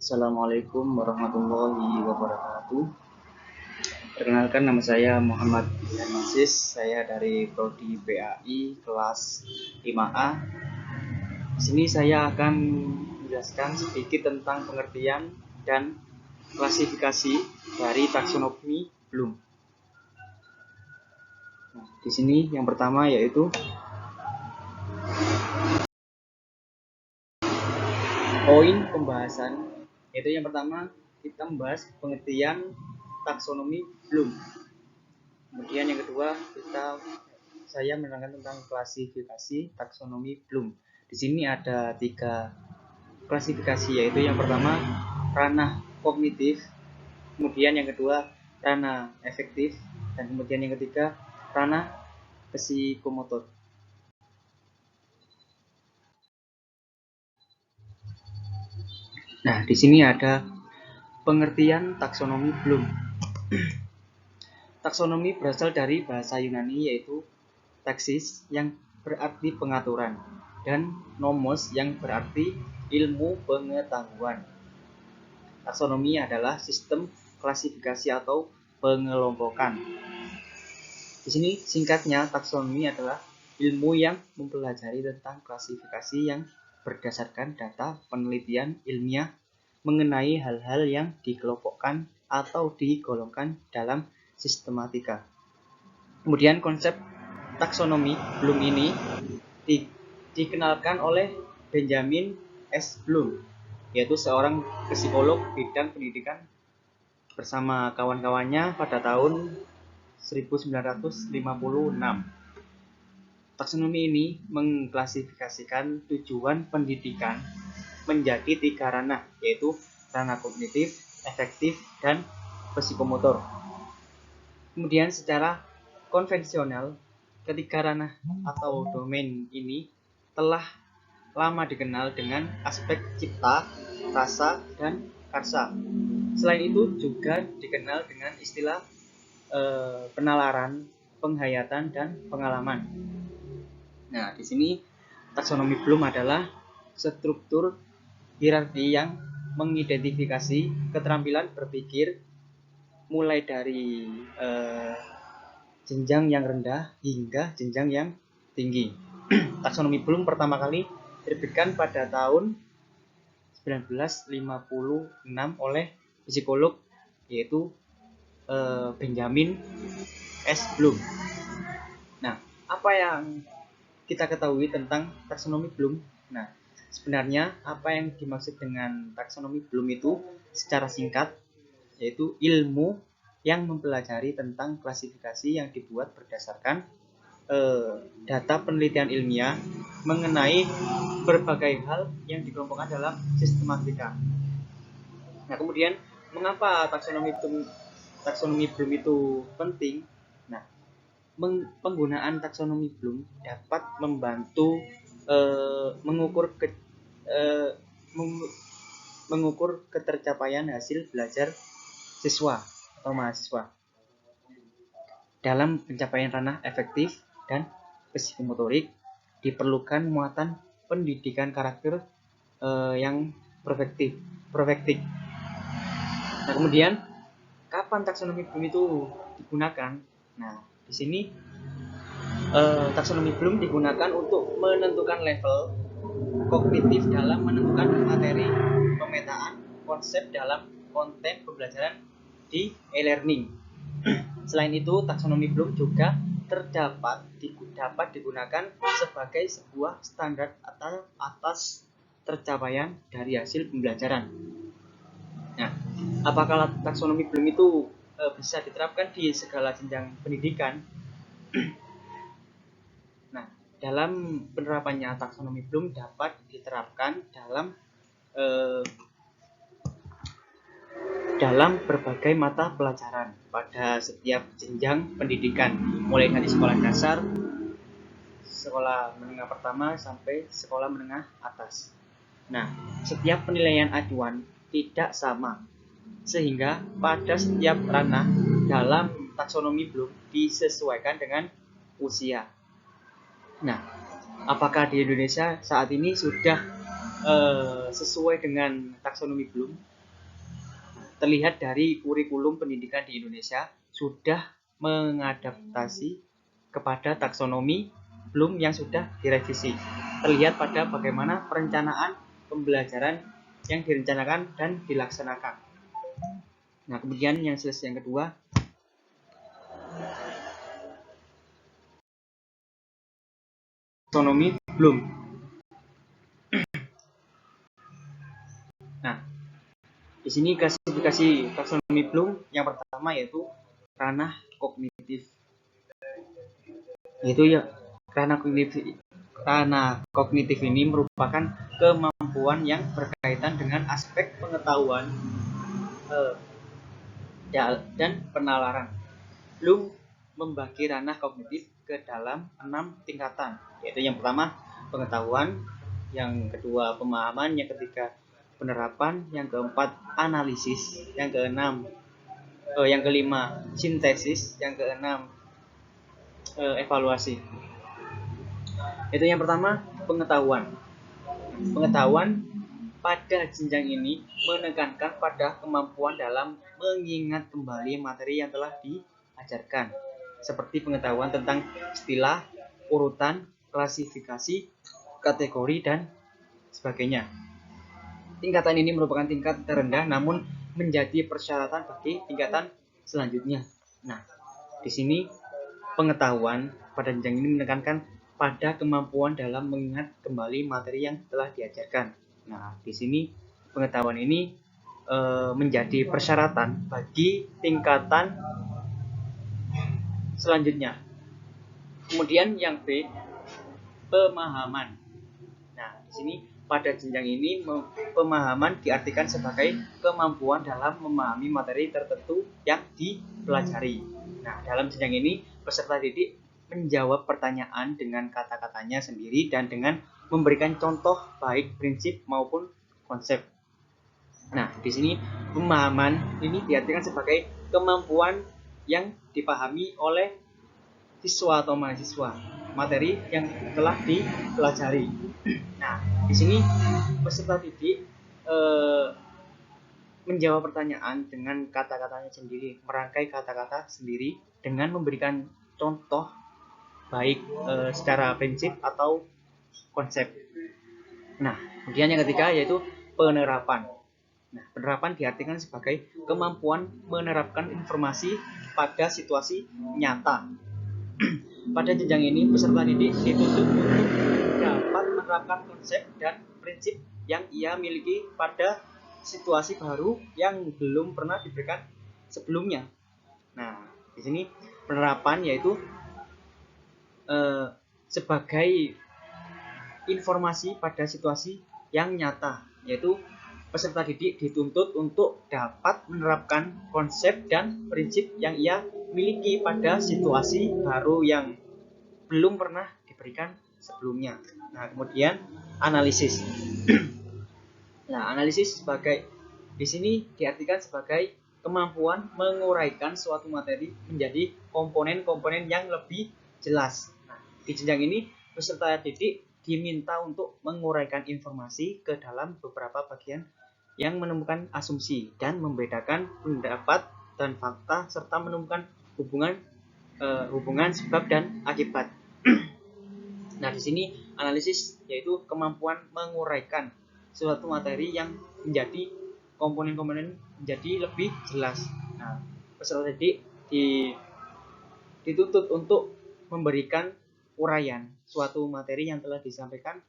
Assalamualaikum warahmatullahi wabarakatuh. Perkenalkan, nama saya Muhammad Masis. Saya dari Prodi PAI kelas 5A. Di sini saya akan menjelaskan sedikit tentang pengertian dan klasifikasi dari taksonomi Bloom. Nah, di sini yang pertama yaitu poin pembahasan, yaitu yang pertama kita membahas pengertian taksonomi Bloom. Kemudian yang kedua saya menerangkan tentang klasifikasi taksonomi Bloom. Di sini ada 3 klasifikasi, yaitu yang pertama ranah kognitif, kemudian yang kedua ranah efektif, dan kemudian yang ketiga ranah psikomotor. Nah, di sini ada pengertian taksonomi Bloom. Taksonomi berasal dari bahasa Yunani, yaitu taksis yang berarti pengaturan dan nomos yang berarti ilmu pengetahuan. Taksonomi adalah sistem klasifikasi atau pengelompokan. Di sini singkatnya, taksonomi adalah ilmu yang mempelajari tentang klasifikasi yang berdasarkan data penelitian ilmiah mengenai hal-hal yang dikelompokkan atau digolongkan dalam sistematika. Kemudian konsep taksonomi Bloom ini dikenalkan oleh Benjamin S. Bloom, yaitu seorang psikolog bidang pendidikan bersama kawan-kawannya pada tahun 1956. Taksonomi ini mengklasifikasikan tujuan pendidikan menjadi 3 ranah, yaitu ranah kognitif, efektif, dan psikomotor. Kemudian secara konvensional, ketiga ranah atau domain ini telah lama dikenal dengan aspek cipta, rasa, dan karsa. Selain itu juga dikenal dengan istilah penalaran, penghayatan, dan pengalaman. Nah, di sini taksonomi Bloom adalah struktur hierarki yang mengidentifikasi keterampilan berpikir mulai dari jenjang yang rendah hingga jenjang yang tinggi. Taksonomi Bloom pertama kali diterbitkan pada tahun 1956 oleh psikolog yaitu Benjamin S. Bloom. Nah, apa yang kita ketahui tentang taksonomi Bloom? Nah, sebenarnya apa yang dimaksud dengan taksonomi Bloom itu secara singkat yaitu ilmu yang mempelajari tentang klasifikasi yang dibuat berdasarkan data penelitian ilmiah mengenai berbagai hal yang dikelompokkan dalam sistematika. Nah, kemudian mengapa taksonomi Bloom itu penting? Nah, penggunaan taksonomi Bloom dapat membantu mengukur ketercapaian hasil belajar siswa atau mahasiswa dalam pencapaian ranah efektif dan psikomotorik. Diperlukan muatan pendidikan karakter yang profektif. Nah, kemudian kapan taksonomi Bloom itu digunakan? Nah, di sini taksonomi Bloom digunakan untuk menentukan level kognitif dalam menentukan materi pemetaan konsep dalam konten pembelajaran di e-learning. Selain itu, taksonomi Bloom juga dapat digunakan sebagai sebuah standar atas tercapaian dari hasil pembelajaran. Nah, apakah taksonomi Bloom itu bisa diterapkan di segala jenjang pendidikan? Nah, dalam penerapannya taksonomi Bloom dapat diterapkan dalam berbagai mata pelajaran pada setiap jenjang pendidikan, mulai dari sekolah dasar, sekolah menengah pertama, sampai sekolah menengah atas. Nah, setiap penilaian acuan tidak sama, sehingga pada setiap ranah dalam taksonomi Bloom disesuaikan dengan usia. Nah, apakah di Indonesia saat ini sudah sesuai dengan taksonomi Bloom? terlihat dari kurikulum pendidikan di Indonesia sudah mengadaptasi kepada taksonomi Bloom yang sudah direvisi. Terlihat pada bagaimana perencanaan pembelajaran yang direncanakan dan dilaksanakan. Nah, kemudian yang kedua, taksonomi Bloom. Nah, di sini klasifikasi taksonomi Bloom yang pertama yaitu ranah kognitif. Yaitu ya ranah kognitif ini merupakan kemampuan yang berkaitan dengan aspek pengetahuan dan penalaran. Bloom membagi ranah kognitif ke dalam 6 tingkatan, yaitu yang pertama pengetahuan, yang kedua pemahaman, yang ketiga penerapan, yang keempat analisis, yang kelima sintesis, yang keenam evaluasi. Itu yang pertama pengetahuan. Pengetahuan pada jenjang ini menekankan pada kemampuan dalam mengingat kembali materi yang telah diajarkan, seperti pengetahuan tentang istilah, urutan, klasifikasi, kategori, dan sebagainya. Tingkatan ini merupakan tingkat terendah namun menjadi persyaratan bagi tingkatan selanjutnya. Nah, di sini pengetahuan pada jenjang ini menekankan pada kemampuan dalam mengingat kembali materi yang telah diajarkan. Nah, di sini pengetahuan ini menjadi persyaratan bagi tingkatan selanjutnya. Kemudian yang B, pemahaman. Nah, di sini pada jenjang ini pemahaman diartikan sebagai kemampuan dalam memahami materi tertentu yang dipelajari. Nah, dalam jenjang ini peserta didik menjawab pertanyaan dengan kata-katanya sendiri dan dengan memberikan contoh baik prinsip maupun konsep. Nah, di sini pemahaman ini diartikan sebagai kemampuan yang dipahami oleh siswa atau mahasiswa materi yang telah dipelajari. Nah, di sini peserta didik menjawab pertanyaan dengan kata-katanya sendiri, merangkai kata-kata sendiri dengan memberikan contoh baik secara prinsip atau konsep. Nah, kemudian yang ketiga yaitu penerapan. Nah, penerapan diartikan sebagai kemampuan menerapkan informasi pada situasi nyata. Pada jenjang ini peserta didik dituntut untuk dapat menerapkan konsep dan prinsip yang ia miliki pada situasi baru yang belum pernah diberikan sebelumnya. Nah, di sini penerapan yaitu sebagai informasi pada situasi yang nyata, yaitu peserta didik dituntut untuk dapat menerapkan konsep dan prinsip yang ia miliki pada situasi baru yang belum pernah diberikan sebelumnya. Nah, kemudian analisis. Nah, analisis di sini diartikan sebagai kemampuan menguraikan suatu materi menjadi komponen-komponen yang lebih jelas. Nah, di jenjang ini peserta didik diminta untuk menguraikan informasi ke dalam beberapa bagian yang menemukan asumsi dan membedakan pendapat dan fakta serta menemukan hubungan sebab dan akibat. Nah, di sini analisis yaitu kemampuan menguraikan suatu materi yang menjadi komponen-komponen menjadi lebih jelas. Nah, peserta didik dituntut untuk memberikan uraian suatu materi yang telah disampaikan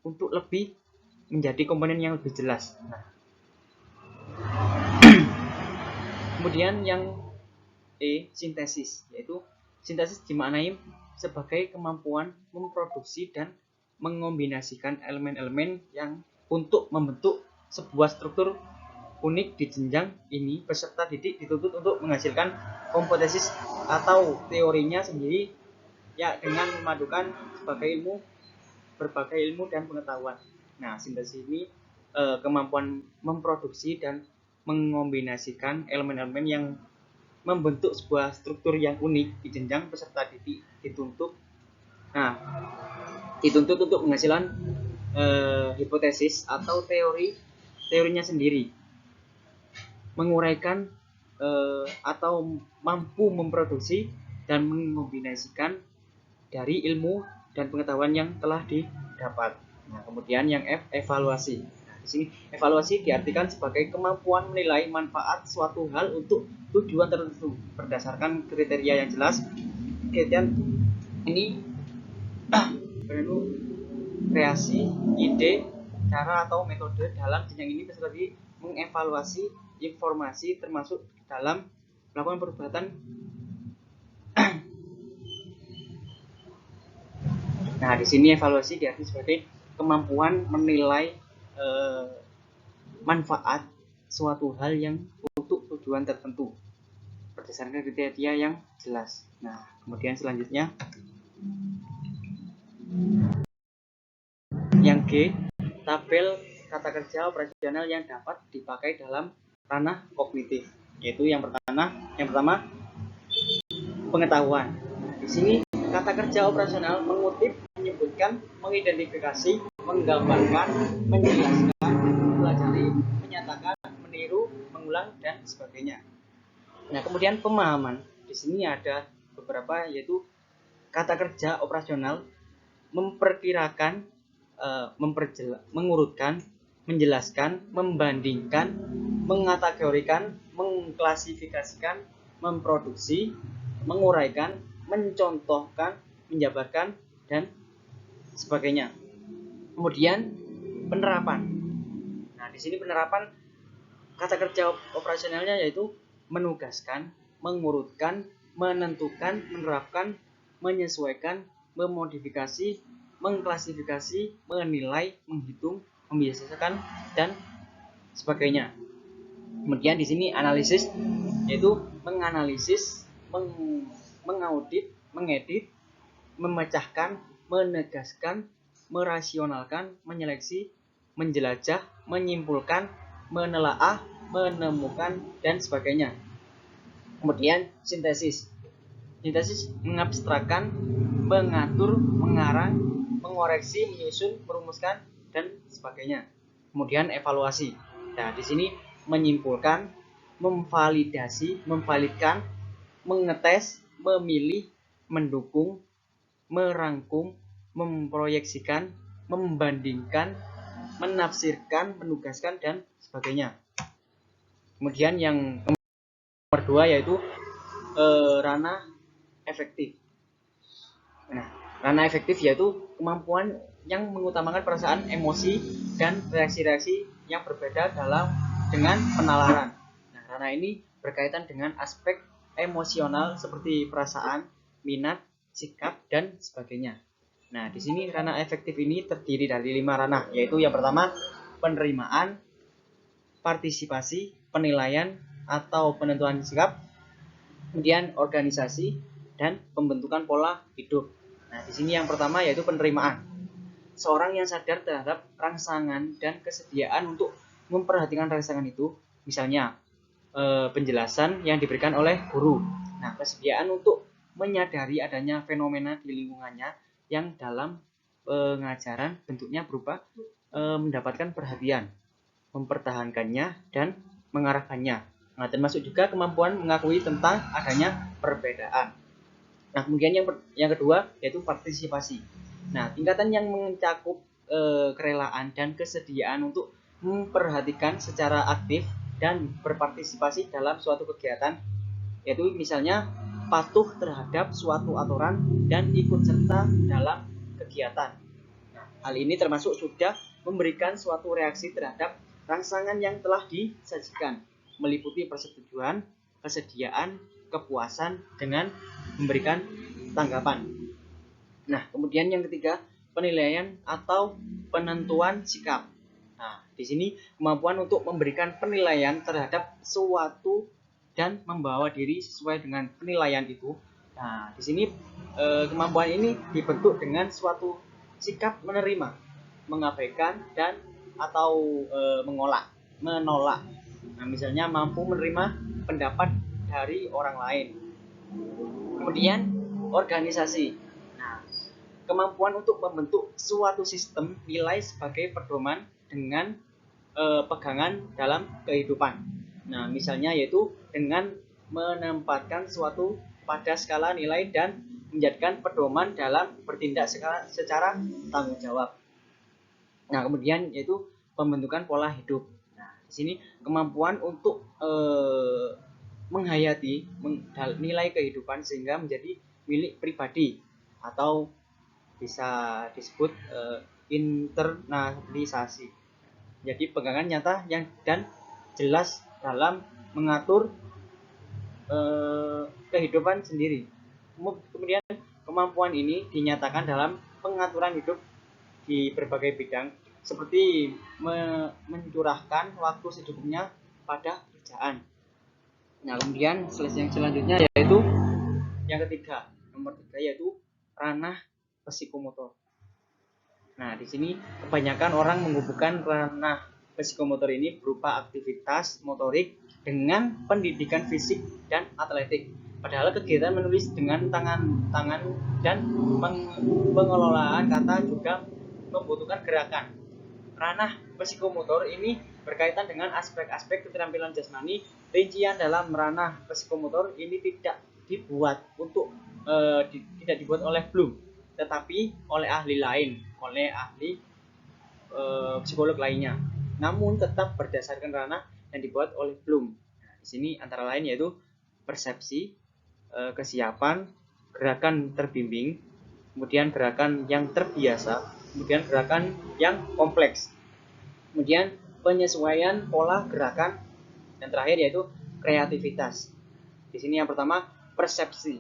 untuk lebih menjadi komponen yang lebih jelas. Nah, kemudian yang E, sintesis, yaitu sintesis dimaknai sebagai kemampuan memproduksi dan mengombinasikan elemen-elemen yang untuk membentuk sebuah struktur unik. Di jenjang ini peserta didik dituntut untuk menghasilkan hipotesis atau teorinya sendiri ya dengan memadukan berbagai ilmu dan pengetahuan. Nah, sintesis ini kemampuan memproduksi dan mengombinasikan elemen-elemen yang membentuk sebuah struktur yang unik. Di jenjang peserta didik dituntut untuk menghasilkan hipotesis atau teorinya sendiri. menguraikan atau mampu memproduksi dan mengombinasikan dari ilmu dan pengetahuan yang telah didapat. Nah, kemudian yang F, evaluasi. Nah, di sini evaluasi diartikan sebagai kemampuan menilai manfaat suatu hal untuk tujuan tertentu berdasarkan kriteria yang jelas. Kriteria ini penuh kreasi, ide, cara atau metode dalam jenjang ini seperti mengevaluasi informasi termasuk dalam melakukan perbuatan. Nah, di sini evaluasi diartikan sebagai kemampuan menilai manfaat suatu hal yang untuk tujuan tertentu berdasarkan kriteria yang jelas. Nah, kemudian selanjutnya yang G, tabel kata kerja operasional yang dapat dipakai dalam ranah kognitif, yaitu yang pertama pengetahuan. Di sini kata kerja operasional mengutip, menyebutkan, mengidentifikasi, menggambarkan, menjelaskan, mempelajari, menyatakan, meniru, mengulang, dan sebagainya. Nah, kemudian pemahaman. Di sini ada beberapa, yaitu kata kerja operasional memperkirakan, mengurutkan, menjelaskan, membandingkan, mengategorikan, mengklasifikasikan, memproduksi, menguraikan, mencontohkan, menjabarkan, dan sebagainya. Kemudian penerapan. Nah, di sini penerapan kata kerja operasionalnya yaitu menugaskan, mengurutkan, menentukan, menerapkan, menyesuaikan, memodifikasi, mengklasifikasi, menilai, menghitung, membiasakan, dan sebagainya. Kemudian di sini analisis, yaitu menganalisis, mengaudit, mengedit, memecahkan, menegaskan, merasionalkan, menyeleksi, menjelajah, menyimpulkan, menelaah, menemukan, dan sebagainya. Kemudian sintesis. Sintesis mengabstrakkan, mengatur, mengarang, mengoreksi, menyusun, merumuskan, dan sebagainya. Kemudian evaluasi. Nah, di sini menyimpulkan, memvalidasi, memvalidkan, mengetes, memilih, mendukung, merangkum, memproyeksikan, membandingkan, menafsirkan, menugaskan, dan sebagainya. Kemudian yang nomor 2 yaitu ranah efektif. Nah, ranah efektif yaitu kemampuan yang mengutamakan perasaan, emosi, dan reaksi-reaksi yang berbeda dengan penalaran. Nah, ranah ini berkaitan dengan aspek emosional seperti perasaan, minat, sikap, dan sebagainya. Nah, di sini ranah efektif ini terdiri dari 5 ranah, yaitu yang pertama penerimaan, partisipasi, penilaian atau penentuan sikap, kemudian organisasi, dan pembentukan pola hidup. Nah, di sini yang pertama yaitu penerimaan. Seorang yang sadar terhadap rangsangan dan kesediaan untuk memperhatikan rangsangan itu, misalnya penjelasan yang diberikan oleh guru. Nah, kesediaan untuk menyadari adanya fenomena di lingkungannya yang dalam pengajaran bentuknya berupa mendapatkan perhatian, mempertahankannya, dan mengarahkannya. Nah, termasuk juga kemampuan mengakui tentang adanya perbedaan. Nah, kemudian yang kedua yaitu partisipasi. Nah, tingkatan yang mencakup kerelaan dan kesediaan untuk memperhatikan secara aktif dan berpartisipasi dalam suatu kegiatan, yaitu misalnya patuh terhadap suatu aturan dan ikut serta dalam kegiatan. Nah, hal ini termasuk sudah memberikan suatu reaksi terhadap rangsangan yang telah disajikan, meliputi persetujuan, kesediaan, kepuasan dengan memberikan tanggapan. Nah, kemudian yang ketiga, penilaian atau penentuan sikap. Nah, di sini kemampuan untuk memberikan penilaian terhadap suatu dan membawa diri sesuai dengan penilaian itu. Nah, di sini kemampuan ini dibentuk dengan suatu sikap menerima, mengabaikan, dan atau menolak. Nah, misalnya mampu menerima pendapat dari orang lain. Kemudian organisasi. Nah, kemampuan untuk membentuk suatu sistem nilai sebagai pedoman dengan pegangan dalam kehidupan. Nah, misalnya yaitu dengan menempatkan suatu pada skala nilai dan menjadikan pedoman dalam bertindak secara tanggung jawab. Nah, kemudian yaitu pembentukan pola hidup. Nah, di sini kemampuan untuk menghayati nilai kehidupan sehingga menjadi milik pribadi atau bisa disebut internalisasi. Jadi pegangan nyata yang dan jelas dalam mengatur kehidupan sendiri. Kemudian kemampuan ini dinyatakan dalam pengaturan hidup di berbagai bidang seperti mencurahkan waktu secukupnya pada pekerjaan. Nah, kemudian yang selanjutnya yaitu yang ketiga, nomor 3 yaitu ranah psikomotor. Nah, di sini kebanyakan orang menghubungkan ranah psikomotor ini berupa aktivitas motorik dengan pendidikan fisik dan atletik. Padahal kegiatan menulis dengan tangan dan pengelolaan kata juga membutuhkan gerakan. Ranah psikomotor ini berkaitan dengan aspek-aspek keterampilan jasmani. Rincian dalam ranah psikomotor ini tidak dibuat oleh Bloom, tetapi oleh ahli lain, oleh ahli psikolog lainnya. Namun tetap berdasarkan ranah yang dibuat oleh Bloom. Nah, di sini antara lain yaitu persepsi, kesiapan, gerakan terbimbing, kemudian gerakan yang terbiasa, kemudian gerakan yang kompleks, kemudian penyesuaian pola gerakan, dan terakhir yaitu kreativitas. Di sini yang pertama persepsi,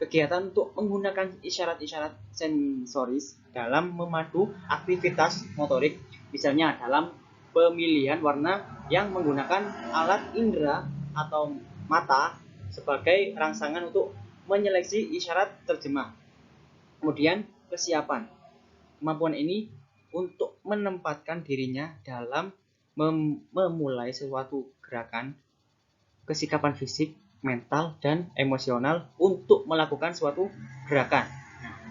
kegiatan untuk menggunakan isyarat-isyarat sensoris dalam memadu aktivitas motorik, misalnya dalam pemilihan warna yang menggunakan alat indera atau mata sebagai rangsangan untuk menyeleksi isyarat terjemah. Kemudian kesiapan, kemampuan ini untuk menempatkan dirinya dalam memulai suatu gerakan, kesikapan fisik, mental, dan emosional untuk melakukan suatu gerakan.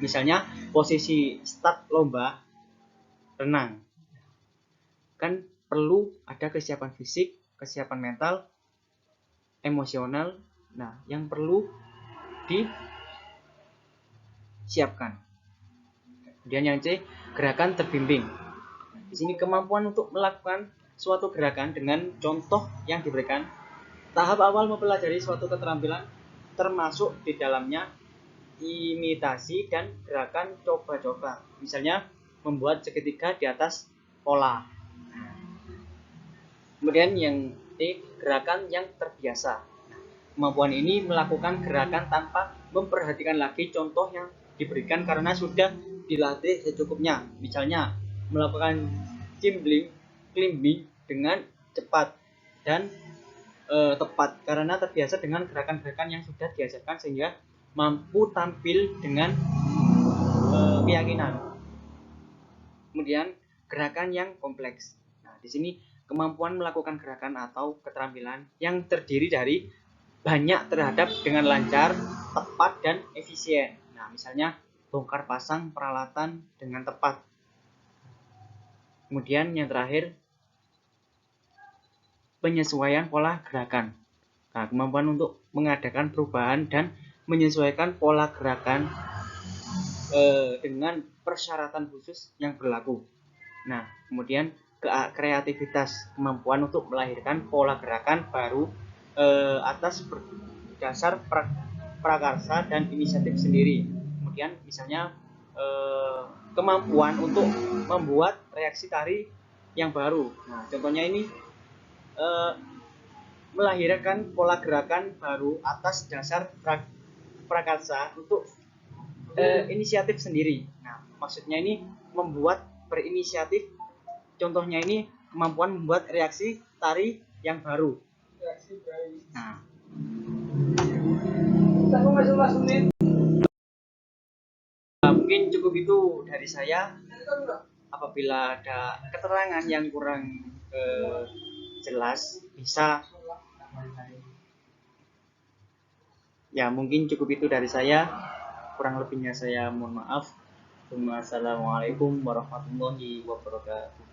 Misalnya posisi start lomba renang, kan perlu ada kesiapan fisik, kesiapan mental, emosional, nah yang perlu disiapkan. Kemudian yang C, gerakan terbimbing. Di sini kemampuan untuk melakukan suatu gerakan dengan contoh yang diberikan. Tahap awal mempelajari suatu keterampilan termasuk di dalamnya imitasi dan gerakan coba-coba. Misalnya membuat segitiga di atas pola. Kemudian yang D, gerakan yang terbiasa. Kemampuan ini melakukan gerakan tanpa memperhatikan lagi contoh yang diberikan karena sudah dilatih secukupnya. Misalnya melakukan climbing dengan cepat dan tepat karena terbiasa dengan gerakan-gerakan yang sudah diajarkan sehingga mampu tampil dengan keyakinan. Kemudian gerakan yang kompleks. Nah, di sini kemampuan melakukan gerakan atau keterampilan yang terdiri dari banyak terhadap dengan lancar, tepat, dan efisien. Nah, misalnya bongkar pasang peralatan dengan tepat. Kemudian yang terakhir, penyesuaian pola gerakan. Nah, kemampuan untuk mengadakan perubahan dan menyesuaikan pola gerakan dengan persyaratan khusus yang berlaku. Nah, kemudian kreativitas, kemampuan untuk melahirkan pola gerakan baru atas dasar prakarsa dan inisiatif sendiri. Kemudian misalnya kemampuan untuk membuat reaksi tari yang baru. Nah, contohnya ini melahirkan pola gerakan baru atas dasar prakarsa untuk inisiatif sendiri. Nah, maksudnya ini membuat berinisiatif. Contohnya ini kemampuan membuat reaksi tari yang baru. Nah, mungkin cukup itu dari saya. Apabila ada keterangan yang kurang jelas, bisa ya mungkin cukup itu dari saya. Kurang lebihnya saya mohon maaf. Wassalamualaikum warahmatullahi wabarakatuh.